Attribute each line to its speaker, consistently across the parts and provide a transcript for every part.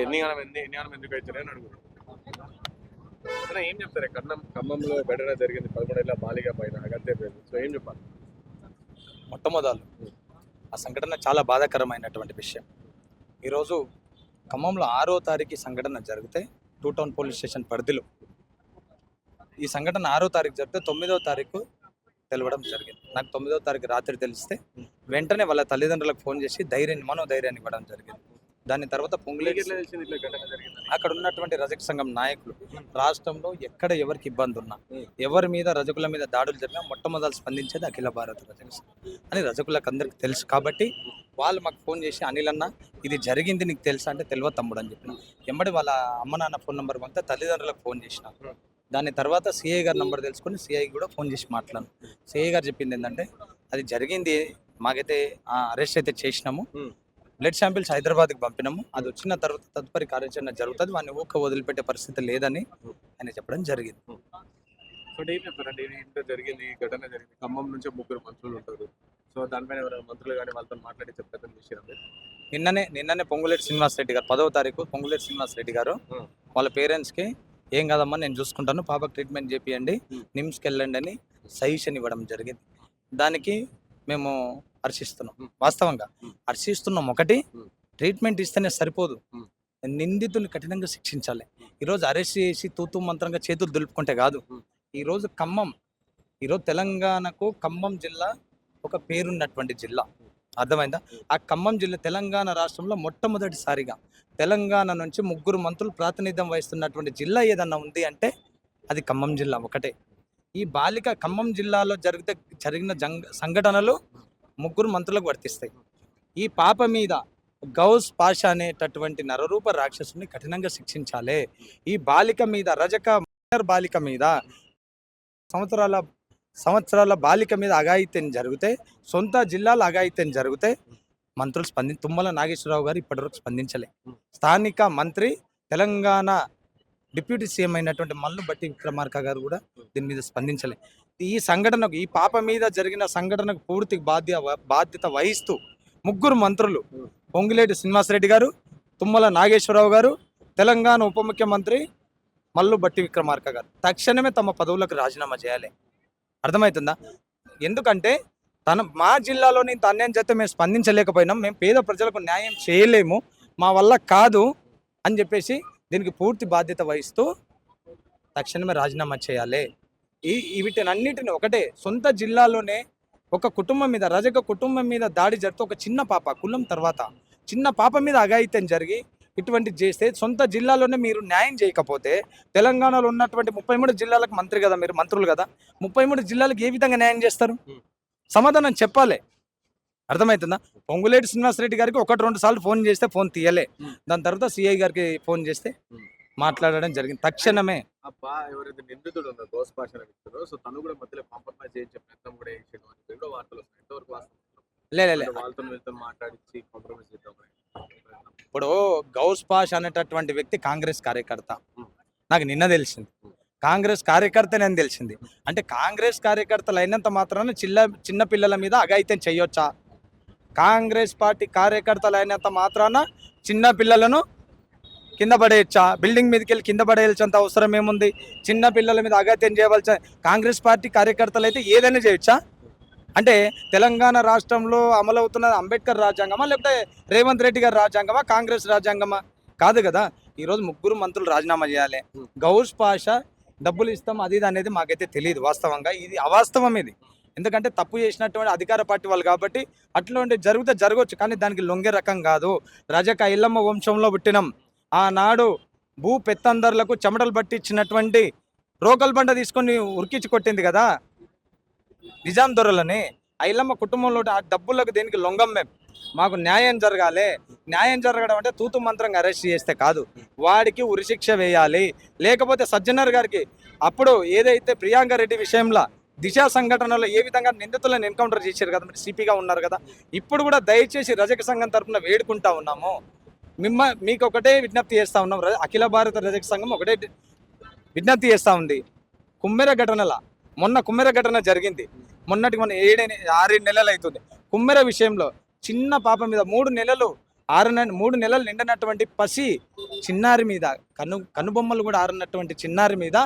Speaker 1: ఎన్ని ఎందుకు అవుతున్నాయి అని అడుగుతారు. అసలు ఏం చెప్తారు? ఖమ్మంలో ఘటన జరిగింది 11 బాలిక పైన అగత్య పేరు. సో ఏం చెప్పాలి?
Speaker 2: మొట్టమొదలు ఆ సంఘటన చాలా బాధాకరమైనటువంటి విషయం. ఈరోజు ఖమ్మంలో 6వ తారీఖు సంఘటన జరిగితే టూ టౌన్ పోలీస్ స్టేషన్ పరిధిలో ఈ సంఘటన 6వ తారీఖు జరిగితే 9వ తారీఖు తెలవడం జరిగింది. నాకు 9వ తారీఖు రాత్రి తెలిస్తే వెంటనే వాళ్ళ తల్లిదండ్రులకు ఫోన్ చేసి మనోధైర్యాన్ని ఇవ్వడం జరిగింది. దాని తర్వాత పొంగులేటి అక్కడ ఉన్నటువంటి రజక సంఘం నాయకులు రాష్ట్రంలో ఎక్కడ ఎవరికి ఇబ్బంది ఉన్నా, ఎవరి మీద రజకుల మీద దాడులు జరిగినా మొట్టమొదలు స్పందించేది అఖిల భారత రజక సంఘం అని రజకులకు అందరికి తెలుసు. కాబట్టి వాళ్ళు మాకు ఫోన్ చేసి, అనిల్ అన్న ఇది జరిగింది నీకు తెలుసా అంటే తెలియదు తమ్ముడు అని చెప్పిన. ఎంబడి వాళ్ళ అమ్మ నాన్న ఫోన్ నెంబర్ పంపితే తల్లిదండ్రులకు ఫోన్ చేసిన. దాని తర్వాత సిఐ గారి నెంబర్ తెలుసుకొని సిఐ కూడా ఫోన్ చేసి మాట్లాడాను. సిఐ గారు చెప్పింది ఏంటంటే అది జరిగింది, మాకైతే అరెస్ట్ అయితే చేసినాము, బ్లడ్ శాంపిల్స్ హైదరాబాద్కి పంపినాము, అది వచ్చిన తర్వాత తదుపరి కార్యాచరణ జరుగుతుంది, వాడిని ఊక వదిలిపెట్టే పరిస్థితి లేదని ఆయన చెప్పడం జరిగింది.
Speaker 1: సో ఏం చెప్తారంటే ఇంట్లో జరిగింది, ఘటన జరిగింది, ఖమ్మం నుంచి 3 మంత్రులు ఉంటారు. సో దానిపైన ఎవరైనా మంత్రులు కానీ వాళ్ళతో మాట్లాడి చెప్తారని విషయం.
Speaker 2: నిన్ననే పొంగులేటి శ్రీనివాస్ రెడ్డి గారు 10వ తారీఖు పొంగులేటి శ్రీనివాస్ రెడ్డి గారు వాళ్ళ పేరెంట్స్కి ఏం కాదమ్మా నేను చూసుకుంటాను, పాపకు ట్రీట్మెంట్ చేపియండి, నిమ్స్కి వెళ్ళండి అని సజెషన్ ఇవ్వడం జరిగింది. దానికి మేము హర్షిస్తున్నాం. వాస్తవంగా హర్షిస్తున్నాం. ఒకటి, ట్రీట్మెంట్ ఇస్తేనే సరిపోదు, నిందితుని కఠినంగా శిక్షించాలి. ఈరోజు అరెస్ట్ చేసి తూతూ మంత్రంగా చేతులు దులుపుకుంటే కాదు. ఈరోజు తెలంగాణకు ఖమ్మం జిల్లా ఒక పేరున్నటువంటి జిల్లా, అర్థమైందా? ఆ ఖమ్మం జిల్లా తెలంగాణ రాష్ట్రంలో మొట్టమొదటిసారిగా తెలంగాణ నుంచి 3 మంత్రులు ప్రాతినిధ్యం వహిస్తున్నటువంటి జిల్లా ఏదన్నా ఉంది అంటే అది ఖమ్మం జిల్లా ఒకటే. ఈ బాలిక ఖమ్మం జిల్లాలో జరిగిన సంఘటనలు 3 మంత్రులకు వర్తిస్తాయి. ఈ పాప మీద గౌస్ పాషా అనేటటువంటి నరరూప రాక్షసుని కఠినంగా శిక్షించాలి. ఈ బాలిక మీద బాలిక మీద సంవత్సరాల బాలిక మీద అఘాయిత్యం జరిగితే, సొంత జిల్లాలో అఘాయిత్యం జరిగితే మంత్రులు తుమ్మల నాగేశ్వరరావు గారు ఇప్పటివరకు స్పందించలే. స్థానిక మంత్రి తెలంగాణ డిప్యూటీ సీఎం అయినటువంటి మల్లు బట్టి విక్రమార్క గారు కూడా దీని మీద స్పందించలే. ఈ పాప మీద జరిగిన సంఘటనకు పూర్తి బాధ్యత వహిస్తూ 3 మంత్రులు పొంగులేటి శ్రీనివాసరెడ్డి గారు, తుమ్మల నాగేశ్వరరావు గారు, తెలంగాణ ఉప ముఖ్యమంత్రి మల్లు బట్టి విక్రమార్క గారు తక్షణమే తమ పదవులకు రాజీనామా చేయాలి. అర్థమవుతుందా? ఎందుకంటే మా జిల్లాలో ఇంత అన్యాయం చేస్తే మేము స్పందించలేకపోయినాం, మేము పేద ప్రజలకు న్యాయం చేయలేము, మా వల్ల కాదు అని చెప్పేసి దీనికి పూర్తి బాధ్యత వహిస్తూ తక్షణమే రాజీనామా చేయాలి. వీటినన్నిటిని ఒకటే, సొంత జిల్లాలోనే ఒక కుటుంబం మీద, రజక కుటుంబం మీద దాడి జరిగితే, ఒక చిన్న పాప కులం తర్వాత చిన్న పాప మీద అఘాయిత్యం జరిగి ఇటువంటి చేస్తే సొంత జిల్లాలోనే మీరు న్యాయం చేయకపోతే, తెలంగాణలో ఉన్నటువంటి 33 జిల్లాలకు మంత్రులు కదా, 33 జిల్లాలకు ఏ విధంగా న్యాయం చేస్తారు? సమాధానం చెప్పాలి. అర్థమవుతుందా? పొంగులేటి శ్రీనివాసరెడ్డి గారికి 1-2 సార్లు ఫోన్ చేస్తే ఫోన్ తీయలే. దాని తర్వాత సిఐ గారికి ఫోన్ చేస్తే మాట్లాడడం జరిగింది. తక్షణమే
Speaker 1: ఎవరైతే నిందితుడు ఉన్నారో గౌస్ పాషా అనే వ్యక్తులు, సో తను కూడా మధ్యలో కాంప్రమైజ్ చేయించే ప్రయత్నం కూడా చేసాడు అని కూడా వార్తలు వస్తున్నాయి. ఎంతవరకు వాస్తవం? వాళ్ళతో మాట్లాడించి కాంప్రమైజ్ చేద్దాం.
Speaker 2: ఇప్పుడు గౌస్ పాషా అనేటటువంటి వ్యక్తి కాంగ్రెస్ కార్యకర్త, నాకు నిన్న తెలిసింది. కాంగ్రెస్ కార్యకర్తనే అని తెలిసింది. అంటే కాంగ్రెస్ కార్యకర్తలు అయినంత మాత్రాన చిన్న పిల్లల మీద అఘాయిత్యం చేయొచ్చా? కాంగ్రెస్ పార్టీ కార్యకర్తలు అయినంత మాత్రాన చిన్న పిల్లలను కింద పడేయచ్చా? బిల్డింగ్ మీదకి వెళ్ళి కింద పడేయాల్సినంత అవసరం ఏముంది? చిన్న పిల్లల మీద అఘాయిత్యం చేయవలసిన కాంగ్రెస్ పార్టీ కార్యకర్తలు అయితే ఏదైనా చేయొచ్చా? అంటే తెలంగాణ రాష్ట్రంలో అమలవుతున్న అంబేద్కర్ రాజ్యాంగమా, లేకపోతే రేవంత్ రెడ్డి గారి రాజ్యాంగమా, కాంగ్రెస్ రాజ్యాంగమా? కాదు కదా. ఈరోజు 3 మంత్రులు రాజీనామా చేయాలి. గౌస్ పాషా డబ్బులు ఇస్తాం అది ఇది అనేది మాకైతే తెలియదు. వాస్తవంగా ఇది అవాస్తవం. ఇది ఎందుకంటే తప్పు చేసినటువంటి అధికార పార్టీ వాళ్ళు కాబట్టి అట్లాంటి జరగవచ్చు, కానీ దానికి లొంగే రకం కాదు. రజక ఇల్లమ్మ వంశంలో పుట్టినాం. ఆనాడు భూ పెత్తందర్లకు చెమటలు పట్టించినటువంటి రోకల్ బండ తీసుకొని ఉరికించి కొట్టింది కదా నిజాం దొరలని. ఐలమ్మ కుటుంబంలో ఆ డబ్బులకు దేనికి లొంగం మేము. మాకు న్యాయం జరగాలి. న్యాయం జరగడం అంటే తూతు మంత్రంగా అరెస్ట్ చేస్తే కాదు, వాడికి ఉరిశిక్ష వేయాలి. లేకపోతే సజ్జనర్ గారికి అప్పుడు ఏదైతే ప్రియాంక రెడ్డి విషయంలో దిశ సంఘటనలో ఏ విధంగా నిందితులను ఎన్కౌంటర్ చేశారు కదా, మీరు సిపిగా ఉన్నారు కదా, ఇప్పుడు కూడా దయచేసి రజక సంఘం తరఫున వేడుకుంటా ఉన్నాము. మీకు ఒకటే విజ్ఞప్తి చేస్తూ ఉన్నాం. అఖిల భారత రజక సంఘం ఒకటే విజ్ఞప్తి చేస్తూ ఉంది. మొన్న కుమ్మెర ఘటన జరిగింది. మొన్నటికి 6 నెలలు అవుతుంది. కుమ్మెర విషయంలో చిన్న పాప మీద 3 నెలలు 3 నెలలు నిండినటువంటి పసి చిన్నారి మీద కనుబొమ్మలు కూడా ఆరినటువంటి చిన్నారి మీద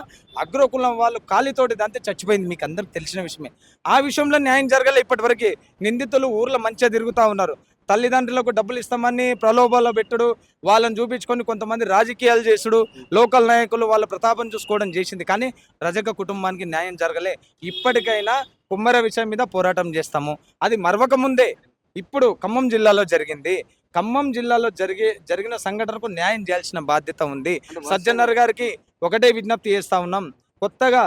Speaker 2: అగ్రకులం వాళ్ళు కాలితోటి దాంతో చచ్చిపోయింది. మీకు అందరికి తెలిసిన విషయమే. ఆ విషయంలో న్యాయం జరగలే ఇప్పటివరకు. నిందితులు ఊర్లో మంచిగా తిరుగుతూ ఉన్నారు. తల్లిదండ్రులకు డబ్బులు ఇస్తామని ప్రలోభాలు పెట్టుడు, వాళ్ళని చూపించుకొని కొంతమంది రాజకీయాలు చేసుడు, లోకల్ నాయకులు వాళ్ళ ప్రతాపం చూసుకోవడం చేసింది. కానీ రజక కుటుంబానికి న్యాయం జరగలే. ఇప్పటికైనా కుమ్మర విషయం మీద పోరాటం చేస్తాము. అది మరవక ముందే ఇప్పుడు ఖమ్మం జిల్లాలో జరిగింది. ఖమ్మం జిల్లాలో జరిగిన సంఘటనకు న్యాయం చేయాల్సిన బాధ్యత ఉంది. సజ్జనర్ గారికి ఒకటే విజ్ఞప్తి చేస్తా ఉన్నాం. కొత్తగా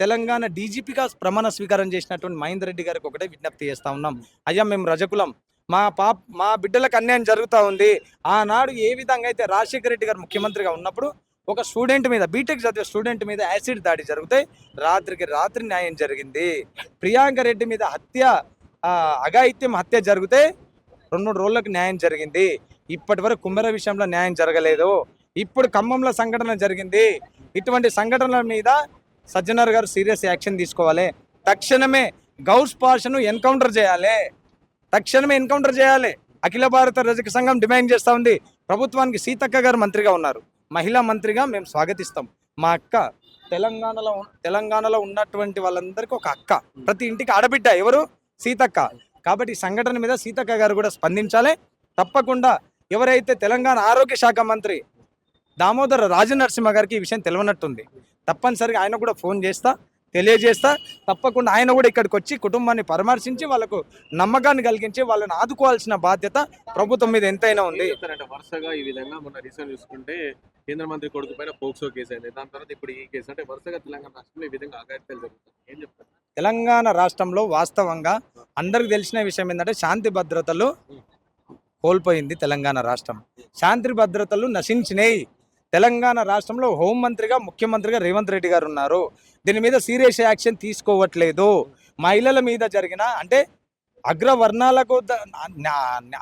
Speaker 2: తెలంగాణ డీజీపీగా ప్రమాణ స్వీకారం చేసినటువంటి మహేందర్ రెడ్డి గారికి ఒకటే విజ్ఞప్తి చేస్తా ఉన్నాం. అయ్యా, మేము రజకులం, మా బిడ్డలకు అన్యాయం జరుగుతూ ఉంది. ఆనాడు ఏ విధంగా అయితే రాజశేఖర రెడ్డి గారు ముఖ్యమంత్రిగా ఉన్నప్పుడు ఒక స్టూడెంట్ మీద, బీటెక్ చదివే స్టూడెంట్ మీద యాసిడ్ దాడి జరిగితే రాత్రికి రాత్రి న్యాయం జరిగింది. ప్రియాంక రెడ్డి మీద అఘాయిత్యం హత్య జరిగితే 2-3 రోజులకు న్యాయం జరిగింది. ఇప్పటి వరకు కుమ్మర విషయంలో న్యాయం జరగలేదు. ఇప్పుడు ఖమ్మంలో సంఘటన జరిగింది. ఇటువంటి సంఘటనల మీద సజ్జనర్ గారు సీరియస్ యాక్షన్ తీసుకోవాలి. తక్షణమే గౌస్ పాషను ఎన్కౌంటర్ చేయాలి. అఖిల భారత రజక సంఘం డిమాండ్ చేస్తూ ఉంది. ప్రభుత్వానికి సీతక్క గారు మంత్రిగా ఉన్నారు. మహిళా మంత్రిగా మేము స్వాగతిస్తాం. మా అక్క తెలంగాణలో ఉన్నటువంటి వాళ్ళందరికీ ఒక అక్క, ప్రతి ఇంటికి ఆడబిడ్డ ఎవరు? సీతక్క. కాబట్టి ఈ సంఘటన మీద సీతక్క గారు కూడా స్పందించాలి. తప్పకుండా ఎవరైతే తెలంగాణ ఆరోగ్య శాఖ మంత్రి దామోదర రాజనరసింహ గారికి ఈ విషయం తెలియనట్టుంది. తప్పనిసరిగా ఆయన కూడా ఫోన్ తెలియజేస్తా. తప్పకుండా ఆయన కూడా ఇక్కడికి వచ్చి కుటుంబాన్ని పరామర్శించి వాళ్ళకు నమ్మకాన్ని కలిగించి వాళ్ళని ఆదుకోవాల్సిన బాధ్యత ప్రభుత్వం మీద ఎంతైనా ఉంది.
Speaker 1: వరుసగా ఈ విధంగా మొన్న రీసెంట్ చూసుకుంటే కేంద్ర మంత్రి కొడుకు పైన పోక్సో కేసు అయింది. దాని తర్వాత ఇప్పుడు ఈ కేసు, అంటే వరుసగా తెలంగాణ రాష్ట్రంలో ఈ విధంగా అఘాయిత్యాలు జరుగుతుంది. ఏం చెప్తారు?
Speaker 2: తెలంగాణ రాష్ట్రంలో వాస్తవంగా అందరికి తెలిసిన విషయం ఏంటంటే శాంతి భద్రతలు కోల్పోయింది తెలంగాణ రాష్ట్రం. శాంతి భద్రతలు నశించినాయి. తెలంగాణ రాష్ట్రంలో హోంమంత్రిగా ముఖ్యమంత్రిగా రేవంత్ రెడ్డి గారు ఉన్నారు. దీని మీద సీరియస్ యాక్షన్ తీసుకోవట్లేదు. మహిళల మీద జరిగిన, అంటే అగ్రవర్ణాలకు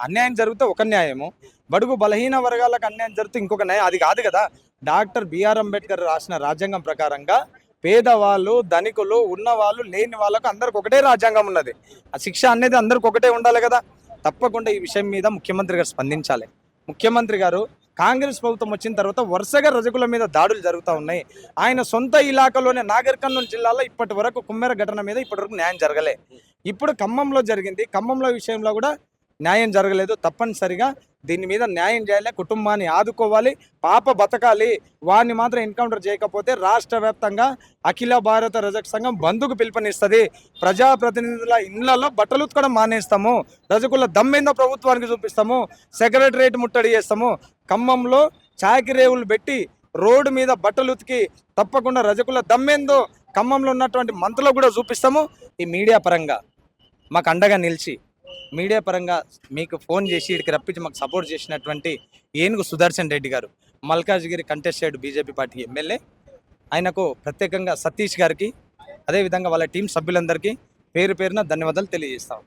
Speaker 2: అన్యాయం జరిగితే ఒక న్యాయము, బడుగు బలహీన వర్గాలకు అన్యాయం జరిగితే ఇంకొక న్యాయం. అది కాదు కదా. డాక్టర్ బిఆర్ అంబేద్కర్ రాసిన రాజ్యాంగం ప్రకారంగా పేదవాళ్ళు, ధనికులు, ఉన్నవాళ్ళు, లేని వాళ్ళకు అందరికి ఒకటే రాజ్యాంగం ఉన్నది. ఆ శిక్ష అనేది అందరికి ఒకటే ఉండాలి కదా. తప్పకుండా ఈ విషయం మీద ముఖ్యమంత్రి గారు స్పందించాలి. ముఖ్యమంత్రి గారు కాంగ్రెస్ ప్రభుత్వం వచ్చిన తర్వాత వరుసగా రజకుల మీద దాడులు జరుగుతూ ఉన్నాయి. ఆయన సొంత ఇలాకాలోనే నాగర్ కర్నూలు జిల్లాలో ఇప్పటి వరకు కుమ్మెర ఘటన మీద ఇప్పటివరకు న్యాయం జరగలే. ఇప్పుడు ఖమ్మంలో జరిగింది. ఖమ్మంలో విషయంలో కూడా న్యాయం జరగలేదు. తప్పనిసరిగా దీని మీద న్యాయం చేయాలి. కుటుంబాన్ని ఆదుకోవాలి. పాప బతకాలి. వారిని మాత్రం ఎన్కౌంటర్ చేయకపోతే రాష్ట్ర వ్యాప్తంగా అఖిల భారత రజక సంఘం బంధుకు పిలుపునిస్తుంది. ప్రజాప్రతినిధుల ఇళ్లలో బట్టలు ఉతకడం మానేస్తాము. రజకుల దమ్మేందో ప్రభుత్వానికి చూపిస్తాము. సెక్రటరేట్ ముట్టడి చేస్తాము. ఖమ్మంలో చాకిరేవులు పెట్టి రోడ్డు మీద బట్టలు ఉతికి తప్పకుండా రజకుల దమ్మేందో ఖమ్మంలో ఉన్నటువంటి మంత్రులకు కూడా చూపిస్తాము. ఈ మీడియా పరంగా మాకు అండగా నిలిచి, మీడియా పరంగా మీకు ఫోన్ చేసి ఇక్కడికి రప్పించి మాకు సపోర్ట్ చేసినటువంటి ఏనుగు సుదర్శన్ రెడ్డి గారు, Malkajgiri contested BJP party MLA, ఆయనకు ప్రత్యేకంగా సతీష్ గారికి, అదేవిధంగా వాళ్ళ టీం సభ్యులందరికీ పేరు పేరున ధన్యవాదాలు తెలియజేస్తాం.